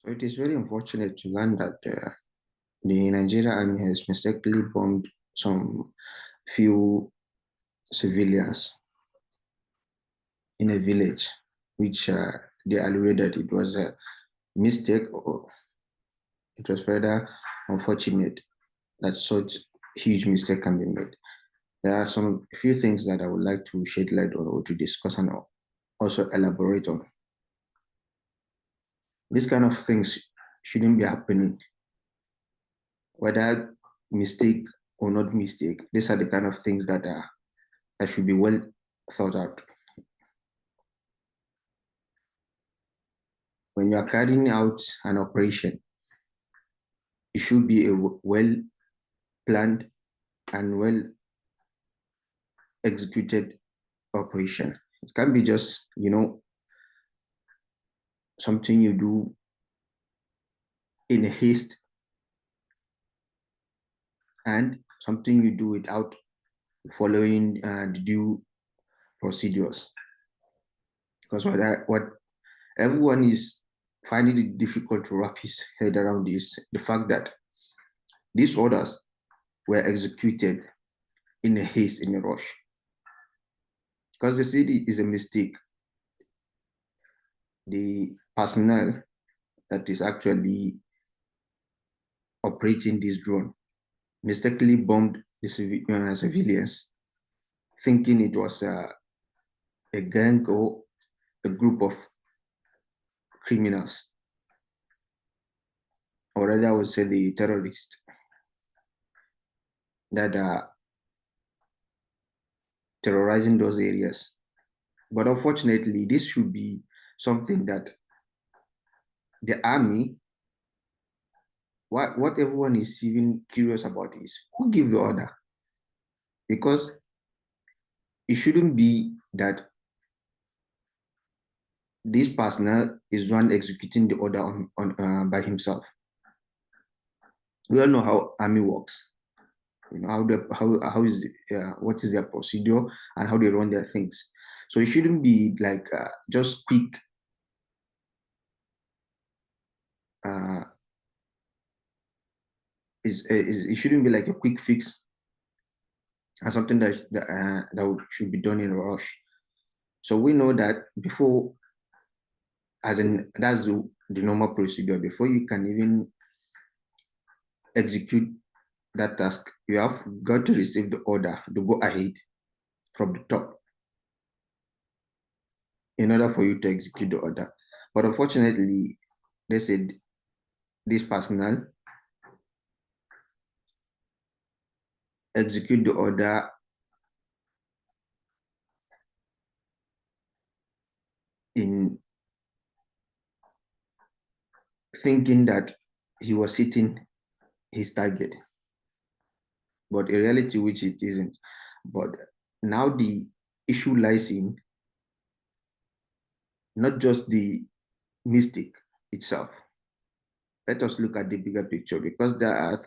So it is very unfortunate to learn that the Nigerian army has mistakenly bombed some few civilians in a village, which they alluded it was a mistake, or it was rather unfortunate that such huge mistake can be made. There are some few things that I would like to shed light on or to discuss and also elaborate on. These kind of things shouldn't be happening, whether mistake or not mistake. These are the kind of things that should be well thought out. When you are carrying out an operation, it should be a well planned and well executed operation. It can be just, something you do in haste and something you do without following the due procedures. Because what everyone is finding it difficult to wrap his head around is the fact that these orders were executed in a haste, in a rush. Because the city is a mistake. The personnel that is actually operating this drone mistakenly bombed the civilians, thinking it was a gang or a group of criminals, or rather I would say the terrorists that are terrorizing those areas. But unfortunately, this should be something that the army, what everyone is even curious about is who gave the order? Because it shouldn't be that this personnel is one executing the order by himself. We all know how army works. You know how is what is their procedure and how they run their things. So it shouldn't be like just quick it shouldn't be like a quick fix and something that should be done in a rush. So we know that before, as in that's the normal procedure. Before you can even execute that task, you have got to receive the order to go ahead from the top in order for you to execute the order. But unfortunately, they said this personnel execute the order in thinking that he was hitting his target, but in reality, which it isn't. But now the issue lies in not just the mistake itself. Let us look at the bigger picture, because there are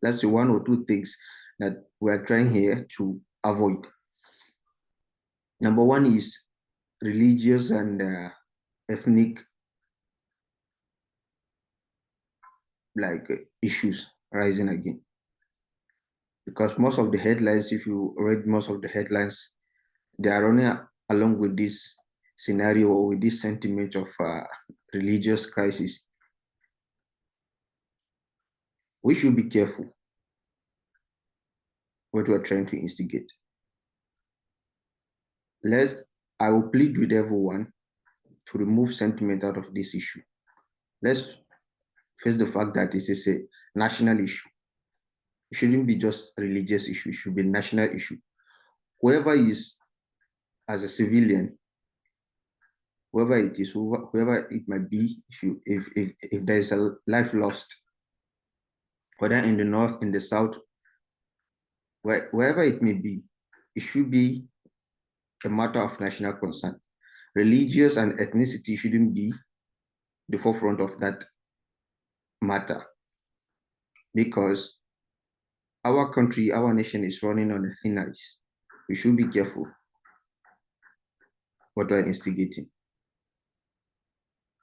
let's say one or two things that we are trying here to avoid. Number one is religious and ethnic issues rising again. Because most of the headlines, if you read most of the headlines, they are running along with this scenario or with this sentiment of religious crisis. We should be careful what we are trying to instigate. I will plead with everyone to remove sentiment out of this issue. Let's face the fact that this is a national issue. It shouldn't be just a religious issue, it should be a national issue. Whoever is, as a civilian, whoever it is, whoever it might be, if there is a life lost, whether in the north, in the south, wherever it may be, it should be a matter of national concern. Religious and ethnicity shouldn't be the forefront of that matter, because our country, our nation is running on a thin ice. We should be careful what we're instigating.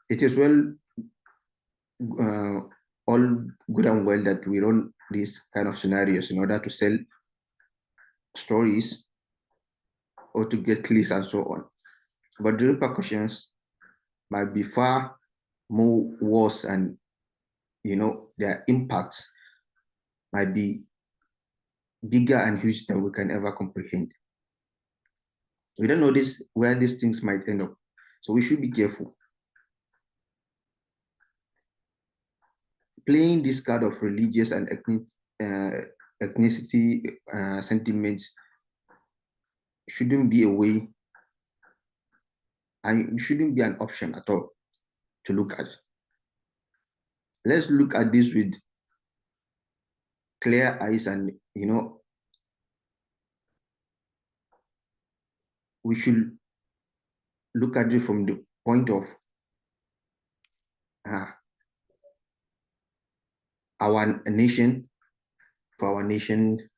It is well uh, all good and well that we run these kind of scenarios in order to sell stories or to get clicks and so on. But the repercussions might be far more worse, and their impacts might be bigger and huge than we can ever comprehend. We don't know this where these things might end up, so we should be careful. Playing this card of religious and ethnicity sentiments shouldn't be a way, and it shouldn't be an option at all to look at. Let's look at this with clear eyes, and we should look at it from the point of uh, our nation, for our nation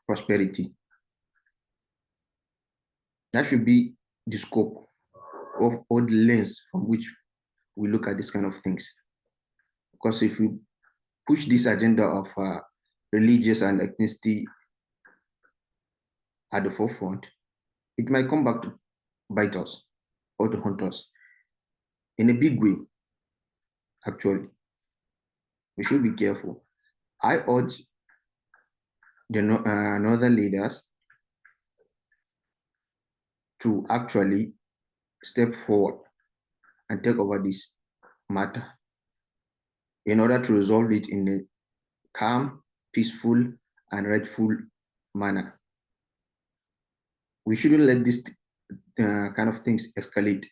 prosperity. That should be the scope of or the lens from which we look at this kind of things. Because if we push this agenda of religious and ethnicity at the forefront, it might come back to bite us or to haunt us in a big way, actually. We should be careful. I urge the northern leaders to actually step forward and take over this matter in order to resolve it in a calm, peaceful, and rightful manner. We shouldn't let this kind of things escalate.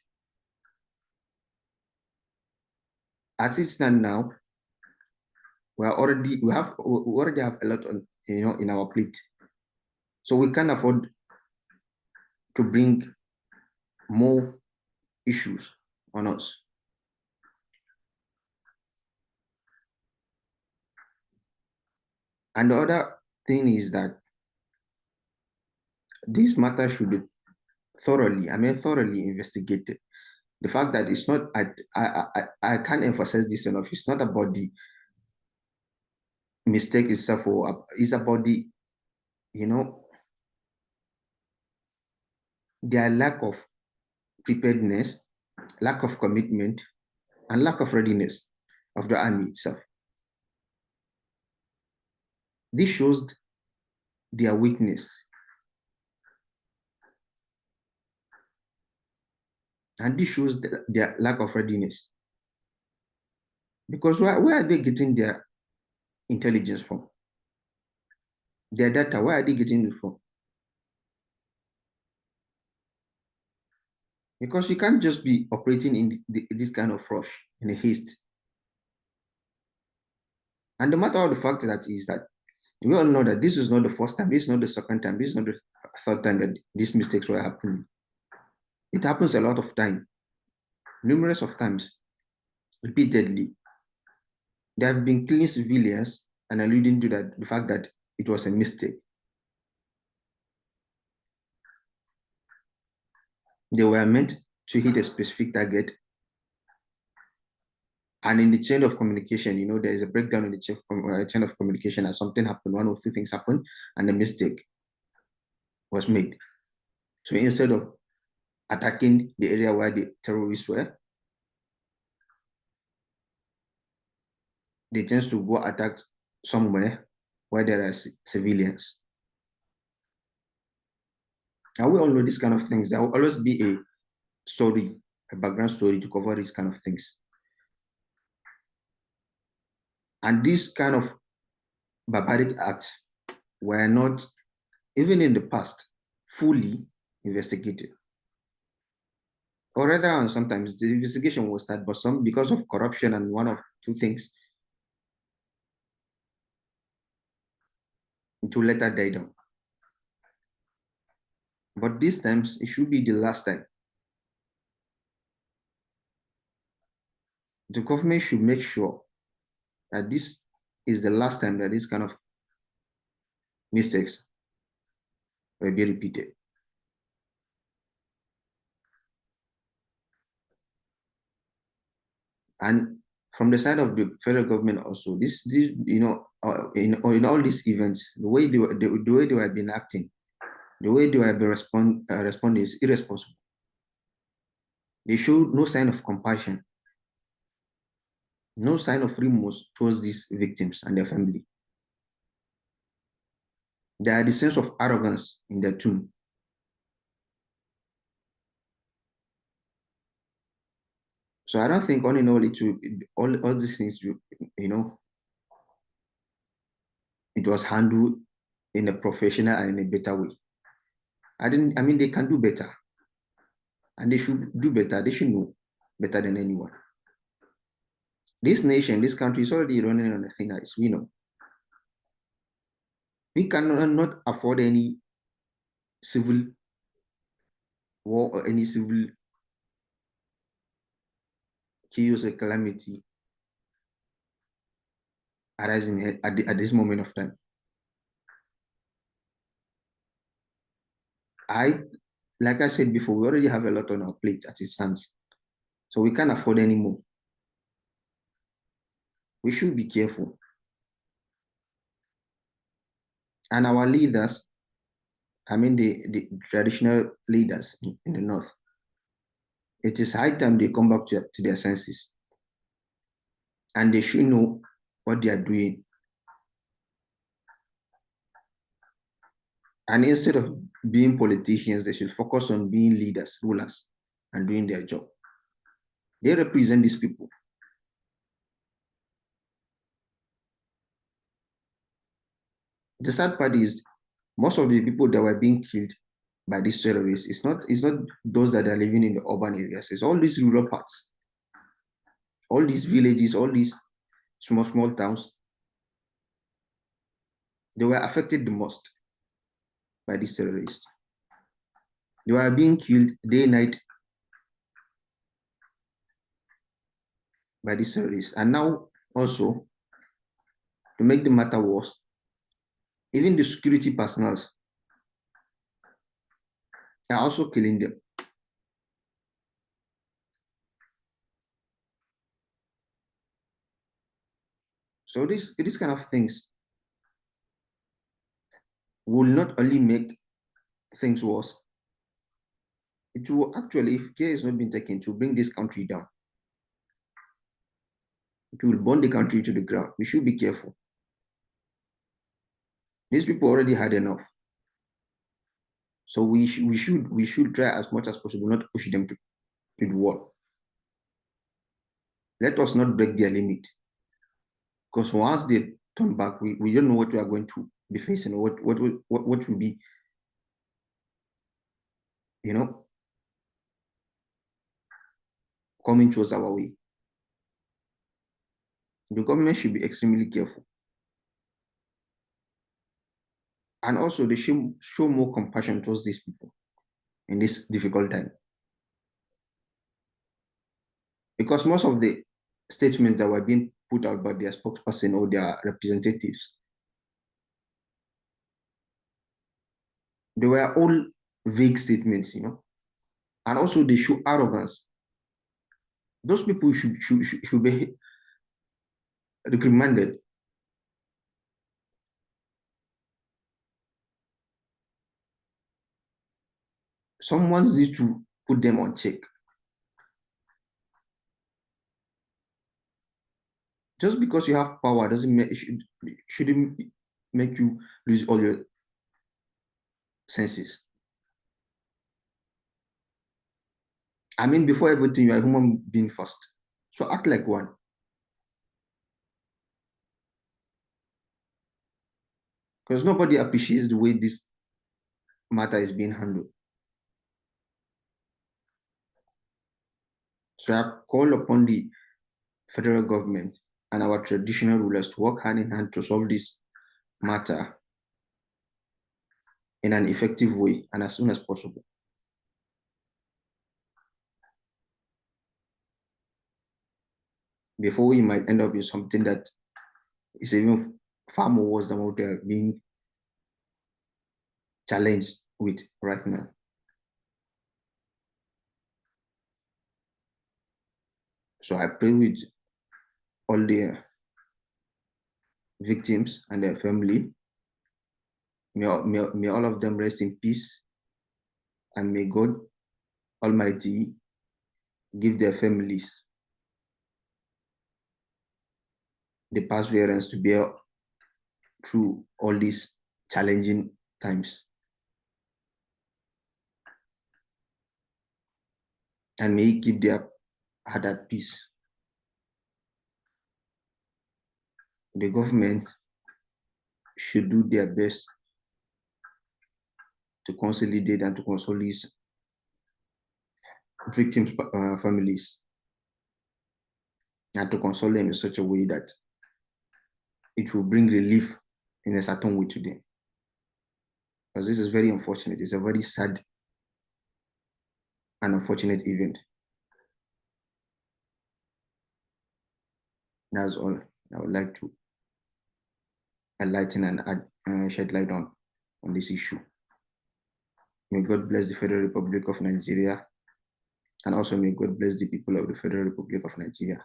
As it stands now, we already have a lot on in our plate, so we can't afford to bring more issues on us. And the other thing is that this matter should be thoroughly investigated. The fact that it's not, I can't emphasize this enough. It's not about the mistake itself, or it's about the, their lack of preparedness, lack of commitment, and lack of readiness of the army itself. This shows their weakness, and this shows their lack of readiness. Because where are they getting their intelligence from? Their data, where are they getting it from? Because you can't just be operating in this kind of rush, in a haste. And the matter of the fact that is that we all know that this is not the first time, this is not the second time, this is not the third time that these mistakes were happening. It happens a lot of time, numerous of times, repeatedly. There have been killing civilians and alluding to that the fact that it was a mistake. They were meant to hit a specific target. And in the chain of communication, there is a breakdown in the chain of communication, and something happened, one or two things happened, and a mistake was made. So instead of attacking the area where the terrorists were, they tend to go attack somewhere where there are civilians. And we all know these kind of things. There will always be a story, a background story to cover these kind of things. And these kind of barbaric acts were not, even in the past, fully investigated. Or rather, sometimes the investigation was started, but because of corruption and one of two things, it will later die down. But this times, it should be the last time. The government should make sure that this is the last time that this kind of mistakes will be repeated. And from the side of the federal government also, this in all these events, the way they have been acting, the way they have been responding is irresponsible. They show no sign of compassion, no sign of remorse towards these victims and their family. There are the sense of arrogance in their tune. So I don't think all in all it will all these things it was handled in a professional and in a better way. I mean they can do better and they should do better. They should know better than anyone. This nation, this country is already running on a thin ice. We know. We cannot afford any civil war or any civil chaos or calamity arising at this moment of time. Like I said before, we already have a lot on our plate as it stands. So we can't afford any more. We should be careful. And our leaders, I mean the traditional leaders in the north, it is high time they come back to their senses. And they should know what they are doing. And instead of being politicians, they should focus on being leaders, rulers, and doing their job. They represent these people. The sad part is most of the people that were being killed by these terrorists, it's not those that are living in the urban areas, it's all these rural parts, all these villages, all these small towns. They were affected the most by these terrorists. They were being killed day and night by these terrorists. And now also, to make the matter worse, even the security personnel are also killing them. So this kind of things will not only make things worse, it will actually, if care is not being taken, to bring this country down. It will burn the country to the ground. We should be careful. These people already had enough. So we should try as much as possible not to push them to the wall. Let us not break their limit. Because once they turn back, we don't know what we are going to be facing or what will be, you know, coming towards our way. The government should be extremely careful. And also they should show more compassion towards these people in this difficult time. Because most of the statements that were being put out by their spokesperson or their representatives, they were all vague statements, and also they show arrogance. Those people should be reprimanded. Someone needs to put them on check. Just because you have power doesn't make shouldn't make you lose all your senses. I mean, before everything, you are a human being first. So act like one. Because nobody appreciates the way this matter is being handled. So I call upon the federal government and our traditional rulers to work hand in hand to solve this matter in an effective way and as soon as possible. Before we might end up in something that is even far more worse than what they're being challenged with right now. So I pray with all the victims and their family. May all of them rest in peace, and may God Almighty give their families the perseverance to bear through all these challenging times. And may He keep their heart at peace. The government should do their best to consolidate and to console these victims' families, and to console them in such a way that it will bring relief in a certain way to them. Because this is very unfortunate. It's a very sad and unfortunate event. That's all I would like to enlighten and shed light on this issue. May God bless the Federal Republic of Nigeria, and also may God bless the people of the Federal Republic of Nigeria.